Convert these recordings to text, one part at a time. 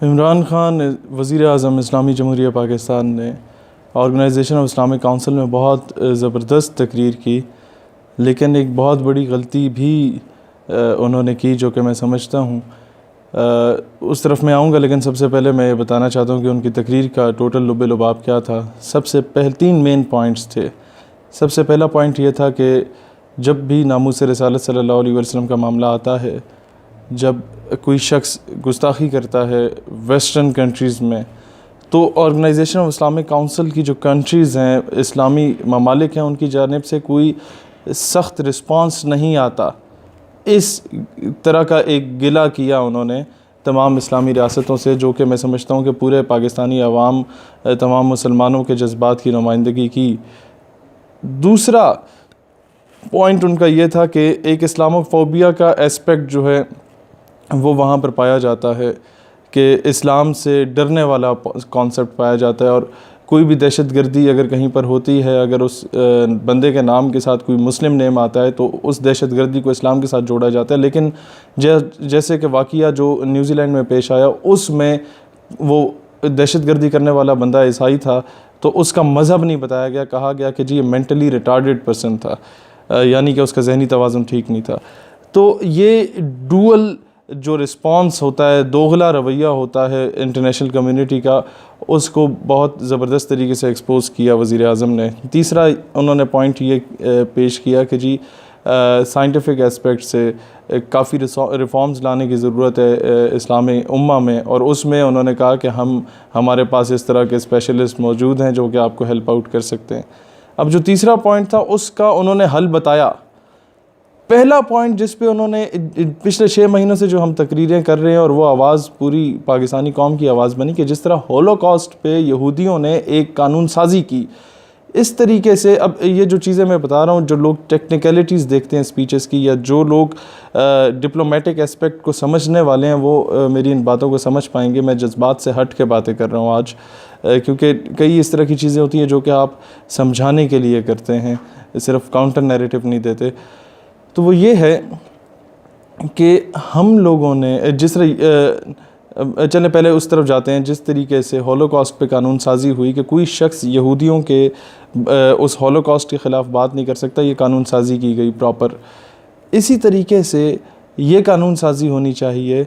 عمران خان وزیر اعظم اسلامی جمہوریہ پاکستان نے آرگنائزیشن آف اسلامک کونسل میں بہت زبردست تقریر کی، لیکن ایک بہت بڑی غلطی بھی انہوں نے کی جو کہ میں سمجھتا ہوں، اس طرف میں آؤں گا، لیکن سب سے پہلے میں یہ بتانا چاہتا ہوں کہ ان کی تقریر کا ٹوٹل لب لباب کیا تھا۔ سب سے پہلے 3 مین پوائنٹس تھے۔ سب سے پہلا پوائنٹ یہ تھا کہ جب بھی ناموس رسالت صلی اللہ علیہ وسلم کا معاملہ آتا ہے، جب کوئی شخص گستاخی کرتا ہے ویسٹرن کنٹریز میں، تو آرگنائزیشن آف اسلامک کونسل کی جو کنٹریز ہیں، اسلامی ممالک ہیں، ان کی جانب سے کوئی سخت رسپانس نہیں آتا۔ اس طرح کا ایک گلہ کیا انہوں نے تمام اسلامی ریاستوں سے، جو کہ میں سمجھتا ہوں کہ پورے پاکستانی عوام، تمام مسلمانوں کے جذبات کی نمائندگی کی۔ دوسرا پوائنٹ ان کا یہ تھا کہ ایک اسلامو فوبیا کا ایسپیکٹ جو ہے وہ وہاں پر پایا جاتا ہے، کہ اسلام سے ڈرنے والا کانسیپٹ پایا جاتا ہے، اور کوئی بھی دہشت گردی اگر کہیں پر ہوتی ہے، اگر اس بندے کے نام کے ساتھ کوئی مسلم نیم آتا ہے تو اس دہشت گردی کو اسلام کے ساتھ جوڑا جاتا ہے۔ لیکن جیسے کہ واقعہ جو نیوزی لینڈ میں پیش آیا، اس میں وہ دہشت گردی کرنے والا بندہ عیسائی تھا، تو اس کا مذہب نہیں بتایا گیا، کہا گیا کہ جی یہ مینٹلی ریٹارڈڈ پرسن تھا، یعنی کہ اس کا ذہنی توازن ٹھیک نہیں تھا۔ تو یہ ڈوئل جو رسپانس ہوتا ہے، دوغلا رویہ ہوتا ہے انٹرنیشنل کمیونٹی کا، اس کو بہت زبردست طریقے سے ایکسپوز کیا وزیر اعظم نے۔ تیسرا انہوں نے پوائنٹ یہ پیش کیا کہ جی سائنٹیفک ایسپیکٹ سے کافی ریفارمز لانے کی ضرورت ہے اسلامی امہ میں، اور اس میں انہوں نے کہا کہ ہمارے پاس اس طرح کے اسپیشلسٹ موجود ہیں جو کہ آپ کو ہیلپ آؤٹ کر سکتے ہیں۔ اب جو تیسرا پوائنٹ تھا، اس کا انہوں نے حل بتایا۔ پہلا پوائنٹ جس پہ انہوں نے پچھلے 6 مہینوں سے جو ہم تقریریں کر رہے ہیں، اور وہ آواز پوری پاکستانی قوم کی آواز بنی، کہ جس طرح ہولوکاسٹ پہ یہودیوں نے ایک قانون سازی کی، اس طریقے سے اب یہ جو چیزیں میں بتا رہا ہوں، جو لوگ ٹیکنیکلٹیز دیکھتے ہیں اسپیچز کی، یا جو لوگ ڈپلومیٹک ایسپیکٹ کو سمجھنے والے ہیں، وہ میری ان باتوں کو سمجھ پائیں گے۔ میں جذبات سے ہٹ کے باتیں کر رہا ہوں آج، کیونکہ کئی اس طرح کی چیزیں ہوتی ہیں جو کہ آپ سمجھانے کے لیے کرتے ہیں، صرف کاؤنٹر نیریٹو نہیں دیتے۔ تو وہ یہ ہے کہ ہم لوگوں نے چلیں پہلے اس طرف جاتے ہیں، جس طریقے سے ہولوکاسٹ پہ قانون سازی ہوئی کہ کوئی شخص یہودیوں کے اس ہولوکاسٹ کے خلاف بات نہیں کر سکتا، یہ قانون سازی کی گئی پراپر۔ اسی طریقے سے یہ قانون سازی ہونی چاہیے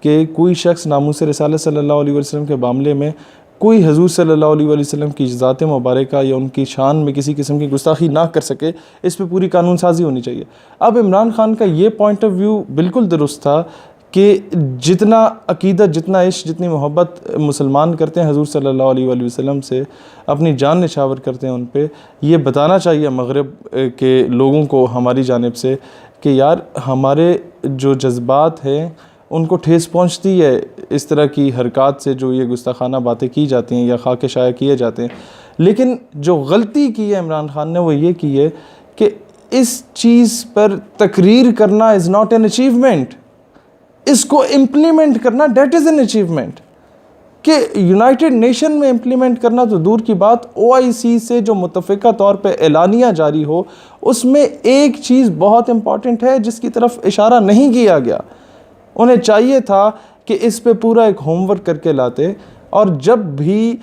کہ کوئی شخص ناموس رسالت صلی اللہ علیہ وسلم کے معاملے میں کوئی حضور صلی اللہ علیہ وسلم کی ذات مبارکہ یا ان کی شان میں کسی قسم کی گستاخی نہ کر سکے، اس پہ پوری قانون سازی ہونی چاہیے۔ اب عمران خان کا یہ پوائنٹ آف ویو بالکل درست تھا کہ جتنا عقیدت، جتنا عشق، جتنی محبت مسلمان کرتے ہیں حضور صلی اللہ علیہ وسلم سے، اپنی جان نچھاور کرتے ہیں ان پہ، یہ بتانا چاہیے مغرب کے لوگوں کو ہماری جانب سے کہ یار ہمارے جو جذبات ہیں ان کو ٹھیس پہنچتی ہے اس طرح کی حرکات سے، جو یہ گستاخانہ باتیں کی جاتی ہیں یا خاک شائع کیے جاتے ہیں۔ لیکن جو غلطی کی ہے عمران خان نے، وہ یہ کی ہے کہ اس چیز پر تقریر کرنا از ناٹ این اچیومنٹ، اس کو امپلیمنٹ کرنا دیٹ از این اچیومنٹ۔ کہ یونائٹڈ نیشن میں امپلیمنٹ کرنا تو دور کی بات، OIC سے جو متفقہ طور پہ اعلانیہ جاری ہو، اس میں ایک چیز بہت امپورٹنٹ ہے جس کی طرف اشارہ نہیں کیا گیا۔ انہیں چاہیے تھا کہ اس پہ پورا ایک ہوم ورک کر کے لاتے، اور جب بھی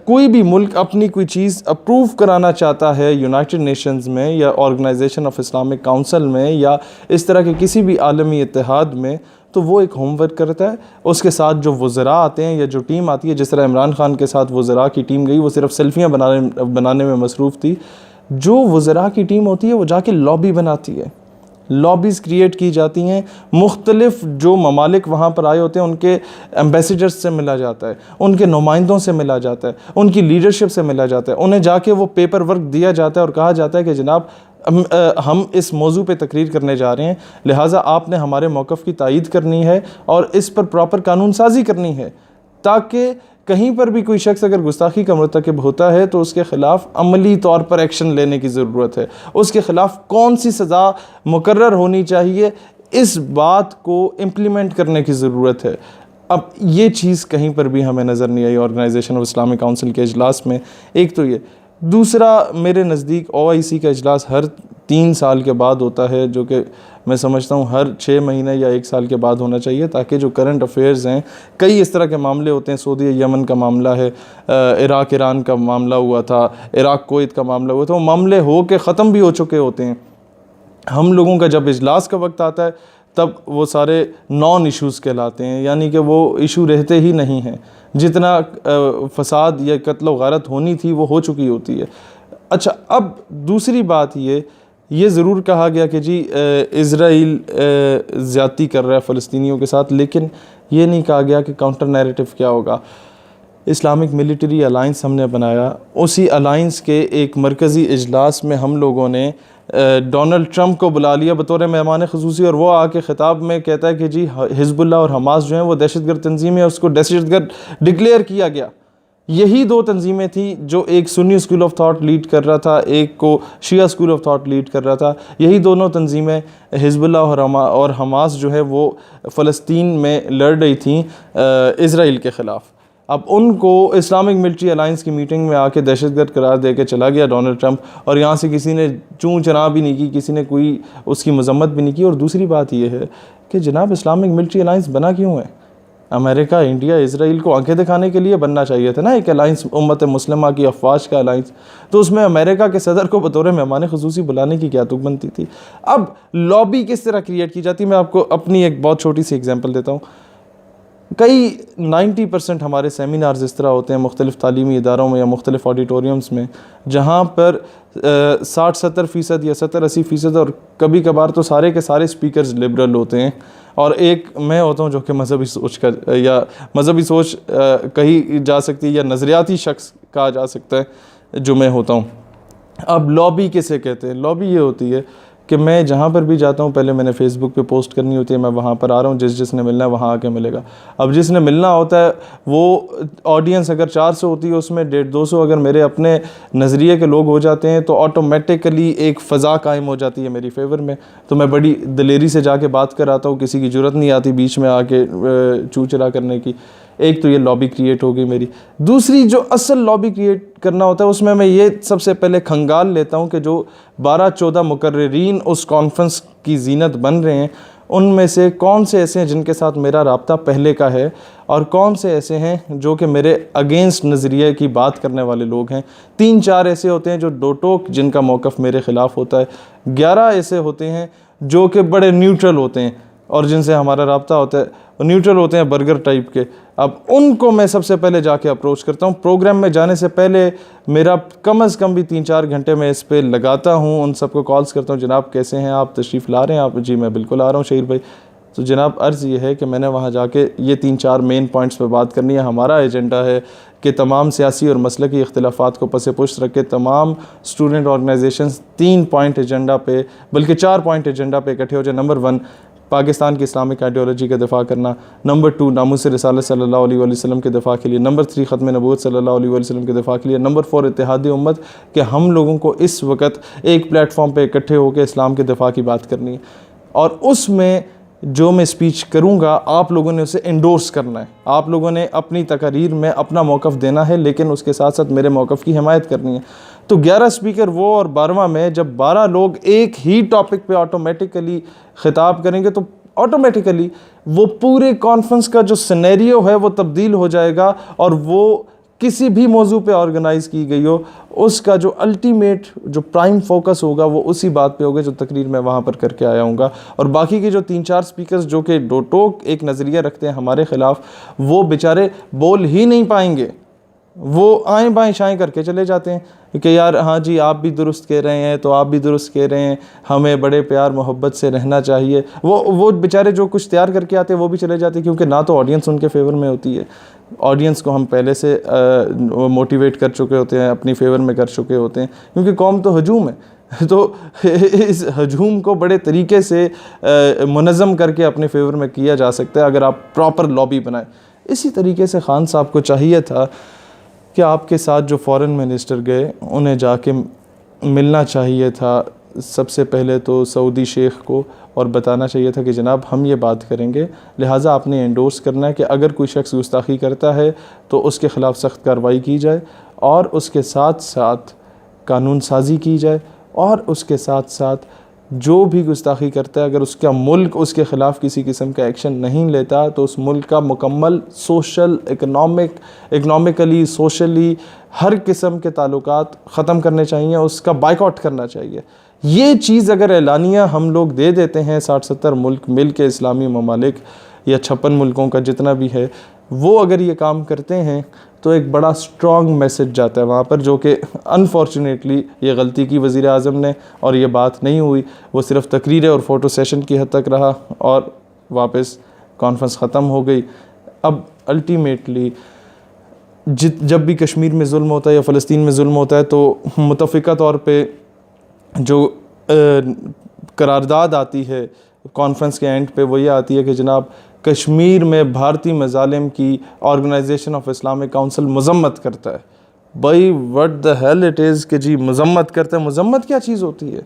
کوئی بھی ملک اپنی کوئی چیز اپروو کرانا چاہتا ہے یونائٹڈ نیشنز میں یا آرگنائزیشن آف اسلامک کونسل میں یا اس طرح کے کسی بھی عالمی اتحاد میں، تو وہ ایک ہوم ورک کرتا ہے۔ اس کے ساتھ جو وزراء آتے ہیں یا جو ٹیم آتی ہے، جس طرح عمران خان کے ساتھ وزراء کی ٹیم گئی، وہ صرف سیلفیاں بنانے میں مصروف تھی۔ جو وزراء کی ٹیم ہوتی ہے وہ جا کے لابی بناتی ہے، لابیز کریٹ کی جاتی ہیں، مختلف جو ممالک وہاں پر آئے ہوتے ہیں ان کے ایمبیسیڈرز سے ملا جاتا ہے، ان کے نمائندوں سے ملا جاتا ہے، ان کی لیڈرشپ سے ملا جاتا ہے، انہیں جا کے وہ پیپر ورک دیا جاتا ہے اور کہا جاتا ہے کہ جناب ہم اس موضوع پہ تقریر کرنے جا رہے ہیں، لہٰذا آپ نے ہمارے موقف کی تائید کرنی ہے اور اس پر پراپر قانون سازی کرنی ہے، تاکہ کہیں پر بھی کوئی شخص اگر گستاخی کا مرتکب ہوتا ہے تو اس کے خلاف عملی طور پر ایکشن لینے کی ضرورت ہے، اس کے خلاف کون سی سزا مقرر ہونی چاہیے، اس بات کو امپلیمنٹ کرنے کی ضرورت ہے۔ اب یہ چیز کہیں پر بھی ہمیں نظر نہیں آئی آرگنائزیشن آف اسلامک کونسل کے اجلاس میں۔ ایک تو یہ دوسرا میرے نزدیک OIC کا اجلاس ہر 3 سال کے بعد ہوتا ہے، جو کہ میں سمجھتا ہوں ہر 6 مہینے یا 1 سال کے بعد ہونا چاہیے، تاکہ جو کرنٹ افیئرز ہیں، کئی اس طرح کے معاملے ہوتے ہیں، سعودی یمن کا معاملہ ہے، عراق ایران کا معاملہ ہوا تھا، عراق کویت کا معاملہ ہوا تھا، وہ معاملے ہو کے ختم بھی ہو چکے ہوتے ہیں۔ ہم لوگوں کا جب اجلاس کا وقت آتا ہے تب وہ سارے نان ایشوز کہلاتے ہیں، یعنی کہ وہ ایشو رہتے ہی نہیں ہیں، جتنا فساد یا قتل و غارت ہونی تھی وہ ہو چکی ہوتی ہے۔ اچھا، اب دوسری بات یہ ضرور کہا گیا کہ جی اسرائیل زیادتی کر رہا ہے فلسطینیوں کے ساتھ، لیکن یہ نہیں کہا گیا کہ کاؤنٹر نیریٹو کیا ہوگا۔ اسلامک ملٹری الائنس ہم نے بنایا، اسی الائنس کے ایک مرکزی اجلاس میں ہم لوگوں نے ڈونلڈ ٹرمپ کو بلا لیا بطور مہمان خصوصی، اور وہ آ کے خطاب میں کہتا ہے کہ جی حزب اللہ اور حماس جو ہیں وہ دہشت گرد تنظیمیں، اس کو دہشت گرد ڈکلیئر کیا گیا۔ یہی 2 تنظیمیں تھیں جو ایک سنی اسکول آف تھاٹ لیڈ کر رہا تھا، ایک کو شیعہ اسکول آف تھاٹ لیڈ کر رہا تھا۔ یہی دونوں تنظیمیں حزب اللہ اور حماس جو ہے وہ فلسطین میں لڑ رہی تھیں اسرائیل کے خلاف۔ اب ان کو اسلامک ملٹری الائنس کی میٹنگ میں آ کے دہشت گرد قرار دے کے چلا گیا ڈونلڈ ٹرمپ، اور یہاں سے کسی نے چوں چنا بھی نہیں کی، کسی نے کوئی اس کی مذمت بھی نہیں کی۔ اور دوسری بات یہ ہے کہ جناب اسلامک ملٹری الائنس بنا کیوں ہے؟ امریکہ، انڈیا، اسرائیل کو آنکھیں دکھانے کے لیے بننا چاہیے تھا نا ایک الائنس، امت مسلمہ کی افواج کا الائنس، تو اس میں امریکہ کے صدر کو بطور مہمان خصوصی بلانے کی کیا تک بنتی تھی؟ اب لابی کس طرح کریٹ کی جاتی ہے، میں آپ کو اپنی ایک بہت چھوٹی سی ایگزامپل دیتا ہوں۔ کئی 90% ہمارے سیمینارز اس طرح ہوتے ہیں مختلف تعلیمی اداروں میں یا مختلف آڈیٹوریمز میں، جہاں پر 60-70% یا 70-80%، اور کبھی کبھار تو سارے کے سارے اسپیکرز لبرل ہوتے ہیں، اور ایک میں ہوتا ہوں جو کہ مذہبی سوچ کا یا مذہبی سوچ کہی جا سکتی ہے یا نظریاتی شخص کہا جا سکتا ہے جو میں ہوتا ہوں۔ اب لابی کسے کہتے ہیں؟ لابی یہ ہوتی ہے کہ میں جہاں پر بھی جاتا ہوں پہلے میں نے فیس بک پہ پوسٹ کرنی ہوتی ہے، میں وہاں پر آ رہا ہوں، جس نے ملنا ہے وہاں آ کے ملے گا۔ اب جس نے ملنا ہوتا ہے وہ آڈینس اگر 400 ہوتی ہے، اس میں 150-200 اگر میرے اپنے نظریے کے لوگ ہو جاتے ہیں تو آٹومیٹیکلی ایک فضا قائم ہو جاتی ہے میری فیور میں، تو میں بڑی دلیری سے جا کے بات کر آتا ہوں، کسی کی جرت نہیں آتی بیچ میں آ کے چوچرا کرنے کی۔ ایک تو یہ لابی کریٹ ہو گئی میری۔ دوسری جو اصل لابی کریٹ کرنا ہوتا ہے اس میں یہ سب سے پہلے کھنگال لیتا ہوں کہ جو 12-14 مقررین اس کانفرنس کی زینت بن رہے ہیں، ان میں سے کون سے ایسے ہیں جن کے ساتھ میرا رابطہ پہلے کا ہے، اور کون سے ایسے ہیں جو کہ میرے اگینسٹ نظریے کی بات کرنے والے لوگ ہیں۔ 3-4 ایسے ہوتے ہیں جو دو ٹوک جن کا موقف میرے خلاف ہوتا ہے، 11 ایسے ہوتے ہیں جو کہ بڑے نیوٹرل ہوتے ہیں اور جن سے ہمارا رابطہ ہوتا ہے، نیوٹرل ہوتے ہیں برگر ٹائپ کے۔ اب ان کو میں سب سے پہلے جا کے اپروچ کرتا ہوں۔ پروگرام میں جانے سے پہلے میرا کم از کم بھی 3-4 گھنٹے میں اس پہ لگاتا ہوں، ان سب کو کالز کرتا ہوں، جناب کیسے ہیں آپ، تشریف لا رہے ہیں آپ؟ جی میں بالکل آ رہا ہوں شہیر بھائی۔ تو جناب عرض یہ ہے کہ میں نے وہاں جا کے یہ 3-4 مین پوائنٹس پہ بات کرنی ہے۔ ہمارا ایجنڈا ہے کہ تمام سیاسی اور مسلکی اختلافات کو پس پشت رکھ کے تمام اسٹوڈنٹ آرگنائزیشنز 3 پوائنٹ ایجنڈا پہ، بلکہ 4 پوائنٹ ایجنڈا پہ اکٹھے ہو جائے۔ نمبر 1 پاکستان کی اسلامک آئیڈیالوجی کا دفاع کرنا، نمبر 2 ناموس رسالت صلی اللہ علیہ وآلہ وسلم کے دفاع کے لیے، نمبر 3 ختم نبوت صلی اللہ علیہ وآلہ وسلم کے دفاع کے لیے، نمبر 4 اتحاد امت، کہ ہم لوگوں کو اس وقت ایک پلیٹ فارم پہ اکٹھے ہو کے اسلام کے دفاع کی بات کرنی ہے، اور اس میں جو میں اسپیچ کروں گا آپ لوگوں نے اسے انڈورس کرنا ہے، آپ لوگوں نے اپنی تقاریر میں اپنا موقف دینا ہے، لیکن اس کے ساتھ ساتھ میرے موقف کی حمایت کرنی ہے۔ تو 11 اسپیکر وہ، اور 12واں میں، جب 12 لوگ ایک ہی ٹاپک پہ آٹومیٹیکلی خطاب کریں گے تو آٹومیٹیکلی وہ پورے کانفرنس کا جو سینیریو ہے وہ تبدیل ہو جائے گا، اور وہ کسی بھی موضوع پہ آرگنائز کی گئی ہو اس کا جو الٹیمیٹ جو پرائم فوکس ہوگا وہ اسی بات پہ ہوگا جو تقریر میں وہاں پر کر کے آیا ہوں گا۔ اور باقی کے جو 3-4 اسپیکرز جو کہ دو ٹوک ایک نظریہ رکھتے ہیں ہمارے خلاف، وہ بیچارے بول ہی نہیں پائیں گے، وہ آئیں بائیں شائیں کر کے چلے جاتے ہیں کہ یار ہاں جی آپ بھی درست کہہ رہے ہیں، تو آپ بھی درست کہہ رہے ہیں، ہمیں بڑے پیار محبت سے رہنا چاہیے۔ وہ بیچارے جو کچھ تیار کر کے آتے ہیں وہ بھی چلے جاتے ہیں، کیونکہ نہ تو آڈینس ان کے فیور میں ہوتی ہے، آڈینس کو ہم پہلے سے موٹیویٹ کر چکے ہوتے ہیں، اپنی فیور میں کر چکے ہوتے ہیں، کیونکہ قوم تو ہجوم ہے، تو اس ہجوم کو بڑے طریقے سے منظم کر کے اپنے فیور میں کیا جا سکتا ہے اگر آپ پراپر لابی بنائیں۔ اسی طریقے سے خان صاحب کو چاہیے تھا کہ آپ کے ساتھ جو فارن منسٹر گئے انہیں جا کے ملنا چاہیے تھا، سب سے پہلے تو سعودی شیخ کو، اور بتانا چاہیے تھا کہ جناب ہم یہ بات کریں گے، لہٰذا آپ نے انڈورس کرنا ہے کہ اگر کوئی شخص گستاخی کرتا ہے تو اس کے خلاف سخت کارروائی کی جائے، اور اس کے ساتھ ساتھ قانون سازی کی جائے، اور اس کے ساتھ ساتھ جو بھی گستاخی کرتا ہے اگر اس کا ملک اس کے خلاف کسی قسم کا ایکشن نہیں لیتا تو اس ملک کا مکمل سوشل اکنامکلی سوشلی ہر قسم کے تعلقات ختم کرنے چاہیے، اس کا بائیکاٹ کرنا چاہیے۔ یہ چیز اگر اعلانیہ ہم لوگ دے دیتے ہیں 60-70 ملک مل کے، اسلامی ممالک یا 56 ملکوں کا جتنا بھی ہے، وہ اگر یہ کام کرتے ہیں تو ایک بڑا سٹرونگ میسج جاتا ہے وہاں پر، جو کہ انفارچونیٹلی یہ غلطی کی وزیر اعظم نے، اور یہ بات نہیں ہوئی، وہ صرف تقریر اور فوٹو سیشن کی حد تک رہا اور واپس کانفرنس ختم ہو گئی۔ اب الٹیمیٹلی جب بھی کشمیر میں ظلم ہوتا ہے یا فلسطین میں ظلم ہوتا ہے تو متفقہ طور پہ جو قرارداد آتی ہے کانفرنس کے اینڈ پہ، وہ یہ آتی ہے کہ جناب کشمیر میں بھارتی مظالم کی آرگنائزیشن آف اسلامک کونسل مذمت کرتا ہے۔ بھائی what the hell it is کہ جی مذمت کرتا ہے، مذمت کیا چیز ہوتی ہے؟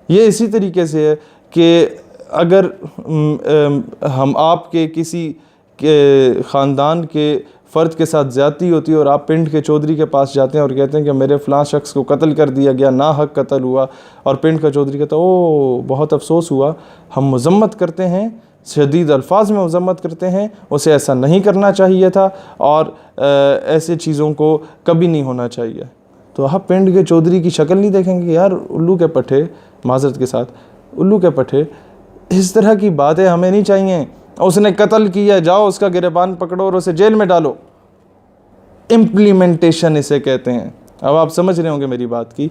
یہ اسی طریقے سے ہے کہ اگر ہم آپ کے کسی خاندان کے فرد کے ساتھ زیادتی ہوتی ہے اور آپ پنڈ کے چودھری کے پاس جاتے ہیں اور کہتے ہیں کہ میرے فلاں شخص کو قتل کر دیا گیا، ناحق قتل ہوا، اور پنڈ کا چودھری کہتا ہے او بہت افسوس ہوا، ہم مذمت کرتے ہیں، شدید الفاظ میں مذمت کرتے ہیں، اسے ایسا نہیں کرنا چاہیے تھا اور ایسے چیزوں کو کبھی نہیں ہونا چاہیے۔ تو آپ پنڈ کے چودھری کی شکل نہیں دیکھیں گے، یار الو کے پٹھے، معذرت کے ساتھ الو کے پٹھے، اس طرح کی باتیں ہمیں نہیں چاہیے۔ اس نے قتل کیا، جاؤ اس کا گریبان پکڑو اور اسے جیل میں ڈالو۔ امپلیمنٹیشن اسے کہتے ہیں۔ اب آپ سمجھ رہے ہوں گے میری بات کی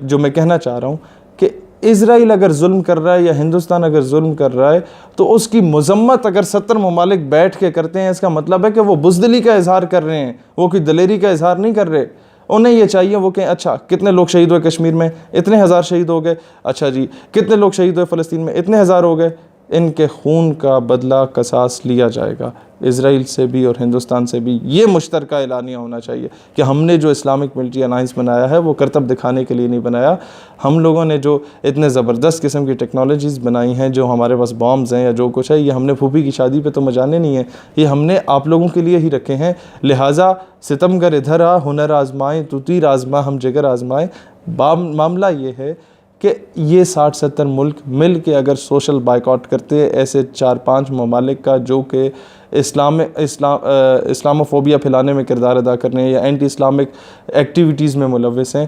جو میں کہنا چاہ رہا ہوں، کہ اسرائیل اگر ظلم کر رہا ہے یا ہندوستان اگر ظلم کر رہا ہے تو اس کی مذمت اگر 70 ممالک بیٹھ کے کرتے ہیں، اس کا مطلب ہے کہ وہ بزدلی کا اظہار کر رہے ہیں، وہ کوئی دلیری کا اظہار نہیں کر رہے۔ انہیں یہ چاہیے وہ کہیں اچھا کتنے لوگ شہید ہوئے کشمیر میں، اتنے ہزار شہید ہو گئے، اچھا جی کتنے لوگ شہید ہوئے فلسطین میں، اتنے ہزار ہو گئے، ان کے خون کا بدلہ قصاص لیا جائے گا، اسرائیل سے بھی اور ہندوستان سے بھی۔ یہ مشترکہ اعلانیہ ہونا چاہیے کہ ہم نے جو اسلامک ملٹری الائنس بنایا ہے وہ کرتب دکھانے کے لیے نہیں بنایا۔ ہم لوگوں نے جو اتنے زبردست قسم کی ٹیکنالوجیز بنائی ہیں، جو ہمارے پاس بامز ہیں یا جو کچھ ہے، یہ ہم نے پھوپھی کی شادی پہ تو مجانے نہیں ہیں، یہ ہم نے آپ لوگوں کے لیے ہی رکھے ہیں۔ لہٰذا ستمگر ادھر آ، ہنر آزمائیں تو تیر آزما، ہم جگر آزمائیں۔ معاملہ یہ ہے کہ یہ 60-70 ملک مل کے اگر سوشل بائیکاٹ کرتے ایسے 4-5 ممالک کا جو کہ اسلاموفوبیا پھیلانے میں کردار ادا کر رہے ہیں یا اینٹی اسلامک ایکٹیویٹیز میں ملوث ہیں،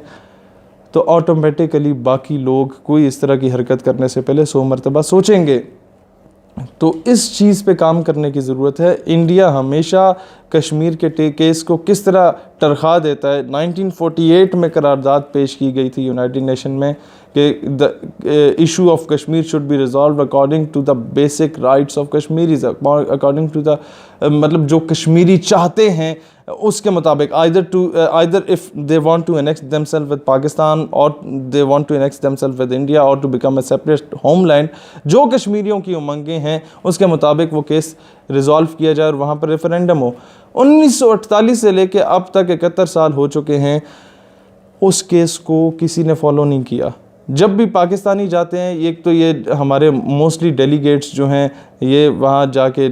تو آٹومیٹیکلی باقی لوگ کوئی اس طرح کی حرکت کرنے سے پہلے 100 مرتبہ سوچیں گے۔ تو اس چیز پہ کام کرنے کی ضرورت ہے۔ انڈیا ہمیشہ کشمیر کے کیس کو کس طرح ٹرخا دیتا ہے۔ 1948 میں قرارداد پیش کی گئی تھی یونائٹڈ نیشن میں کہ the issue of Kashmir should be resolved according to the basic rights of Kashmiris, according to the مطلب جو کشمیری چاہتے ہیں اس کے مطابق، either if they want to annex themselves with Pakistan or they want to annex themselves with India or to become a separate homeland، جو کشمیریوں کی امنگیں ہیں اس کے مطابق وہ کیس ریزالو کیا جائے اور وہاں پر ریفرینڈم ہو۔ 1948 سے لے کے اب تک 71 سال ہو چکے ہیں، اس کیس کو کسی نے فالو نہیں کیا۔ جب بھی پاکستانی جاتے ہیں، ایک تو یہ ہمارے موسٹلی ڈیلیگیٹس جو ہیں یہ وہاں جا کے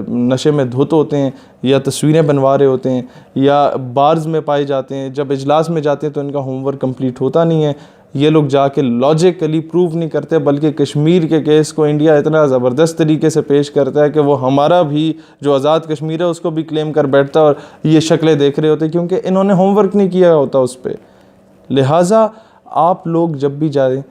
نشے میں دھت ہوتے ہیں یا تصویریں بنوا رہے ہوتے ہیں یا بارز میں پائے جاتے ہیں، جب اجلاس میں جاتے ہیں تو ان کا ہوم ورک کمپلیٹ ہوتا نہیں ہے، یہ لوگ جا کے لاجیکلی پروو نہیں کرتے، بلکہ کشمیر کے کیس کو انڈیا اتنا زبردست طریقے سے پیش کرتا ہے کہ وہ ہمارا بھی جو آزاد کشمیر ہے اس کو بھی کلیم کر بیٹھتا ہے اور یہ شکلیں دیکھ رہے ہوتے کیونکہ انہوں نے ہوم ورک نہیں کیا ہوتا اس پہ۔ لہٰذا آپ لوگ جب بھی جائیں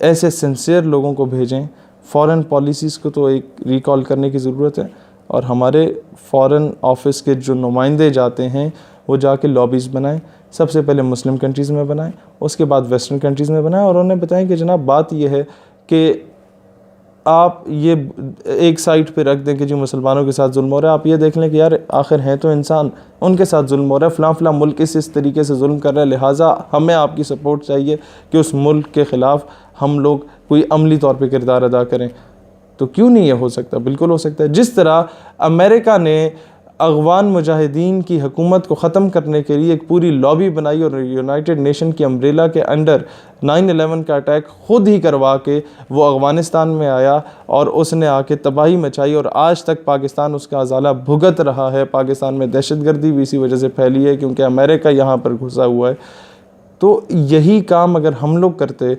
ایسے سنسیئر لوگوں کو بھیجیں۔ فارن پالیسیز کو تو ایک ریکال کرنے کی ضرورت ہے، اور ہمارے فارن آفس کے جو نمائندے جاتے ہیں وہ جا کے لابیز بنائیں، سب سے پہلے مسلم کنٹریز میں بنائیں، اس کے بعد ویسٹرن کنٹریز میں بنائیں، اور انہیں بتائیں کہ جناب بات یہ ہے کہ آپ یہ ایک سائٹ پہ رکھ دیں کہ جی مسلمانوں کے ساتھ ظلم ہو رہا ہے، آپ یہ دیکھ لیں کہ یار آخر ہیں تو انسان، ان کے ساتھ ظلم ہو رہا ہے، فلاں فلاں ملک اس طریقے سے ظلم کر رہا ہے، لہٰذا ہمیں آپ کی سپورٹ چاہیے کہ اس ملک کے خلاف ہم لوگ کوئی عملی طور پہ کردار ادا کریں۔ تو کیوں نہیں یہ ہو سکتا؟ بالکل ہو سکتا ہے۔ جس طرح امریکہ نے افغان مجاہدین کی حکومت کو ختم کرنے کے لیے ایک پوری لابی بنائی اور یونائٹڈ نیشن کی امبریلا کے انڈر 9/11 کا اٹیک خود ہی کروا کے وہ افغانستان میں آیا اور اس نے آ کے تباہی مچائی، اور آج تک پاکستان اس کا ازالہ بھگت رہا ہے۔ پاکستان میں دہشت گردی بھی اسی وجہ سے پھیلی ہے کیونکہ امریکہ یہاں پر گھسا ہوا ہے۔ تو یہی کام اگر ہم لوگ کرتے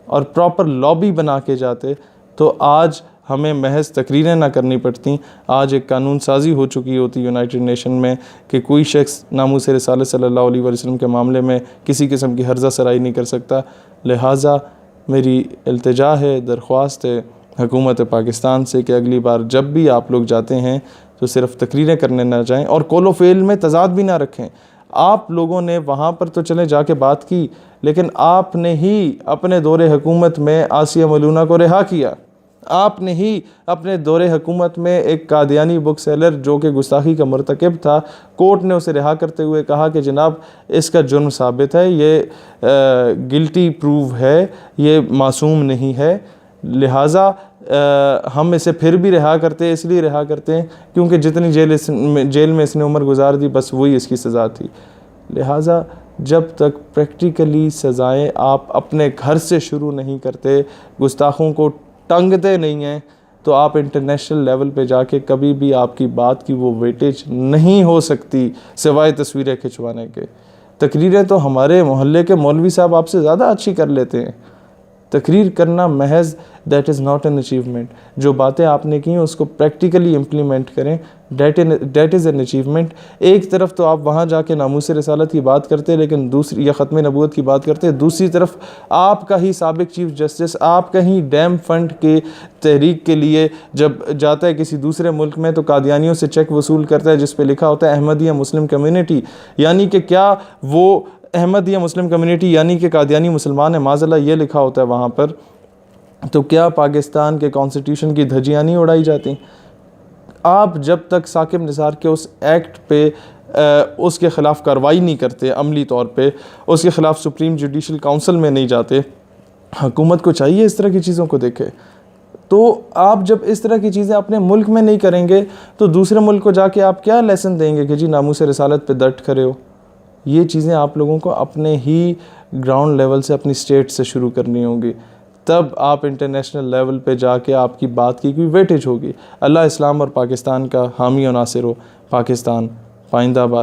اور پراپر لابی بنا کے جاتے تو آج ہمیں محض تقریریں نہ کرنی پڑتیں، آج ایک قانون سازی ہو چکی ہوتی یونائٹڈ نیشن میں کہ کوئی شخص ناموس رسالت صلی اللہ علیہ وسلم کے معاملے میں کسی قسم کی ہرزہ سرائی نہیں کر سکتا۔ لہٰذا میری التجا ہے، درخواست ہے حکومت پاکستان سے کہ اگلی بار جب بھی آپ لوگ جاتے ہیں تو صرف تقریریں کرنے نہ جائیں اور قول و فعل میں تضاد بھی نہ رکھیں۔ آپ لوگوں نے وہاں پر تو چلے جا کے بات کی، لیکن آپ نے ہی اپنے دور حکومت میں آسیہ ملونہ کو رہا کیا، آپ نے ہی اپنے دور حکومت میں ایک قادیانی بک سیلر جو کہ گستاخی کا مرتکب تھا، کورٹ نے اسے رہا کرتے ہوئے کہا کہ جناب اس کا جرم ثابت ہے، یہ گلٹی پروو ہے، یہ معصوم نہیں ہے، لہٰذا ہم اسے پھر بھی رہا کرتے اس لیے رہا کرتے ہیں کیونکہ جتنی جیل میں اس نے عمر گزار دی بس وہی اس کی سزا تھی۔ لہٰذا جب تک پریکٹیکلی سزائیں آپ اپنے گھر سے شروع نہیں کرتے، گستاخوں کو ٹنگتے نہیں ہیں، تو آپ انٹرنیشنل لیول پہ جا کے کبھی بھی آپ کی بات کی وہ ویٹیج نہیں ہو سکتی سوائے تصویریں کھنچوانے کے۔ تقریریں تو ہمارے محلے کے مولوی صاحب آپ سے زیادہ اچھی کر لیتے ہیں۔ تقریر کرنا محض that is not an achievement, جو باتیں آپ نے کی ہیں اس کو پریکٹیکلی امپلیمنٹ کریں، دیٹ از این اچیومنٹ۔ ایک طرف تو آپ وہاں جا کے ناموس رسالت کی بات کرتے لیکن دوسری یا ختم نبوت کی بات کرتے، دوسری طرف آپ کا ہی سابق چیف جسٹس آپ کا ہی ڈیم فنڈ کے تحریک کے لیے جب جاتا ہے کسی دوسرے ملک میں تو قادیانیوں سے چیک وصول کرتا ہے جس پہ لکھا ہوتا ہے احمدیہ مسلم کمیونٹی، یعنی کہ کیا وہ احمدیہ مسلم کمیونٹی یعنی کہ قادیانی مسلمان ہے، معاذ اللہ یہ لکھا ہوتا ہے وہاں پر، تو کیا پاکستان کے کانسٹیٹیوشن کی دھجیاں نہیں اڑائی جاتی؟ آپ جب تک ثاقب نثار کے اس ایکٹ پہ اس کے خلاف کارروائی نہیں کرتے، عملی طور پہ اس کے خلاف سپریم جوڈیشل کونسل میں نہیں جاتے، حکومت کو چاہیے اس طرح کی چیزوں کو دیکھے۔ تو آپ جب اس طرح کی چیزیں اپنے ملک میں نہیں کریں گے تو دوسرے ملک کو جا کے آپ کیا لیسن دیں گے کہ جی ناموس رسالت پہ ڈٹ کھڑے ہو؟ یہ چیزیں آپ لوگوں کو اپنے ہی گراؤنڈ لیول سے اپنی اسٹیٹ سے شروع کرنی ہوں گی، تب آپ انٹرنیشنل لیول پہ جا کے آپ کی بات کی کوئی ویٹیج ہوگی۔ اللہ اسلام اور پاکستان کا حامی و ناصر ہو۔ پاکستان پائندہ باد۔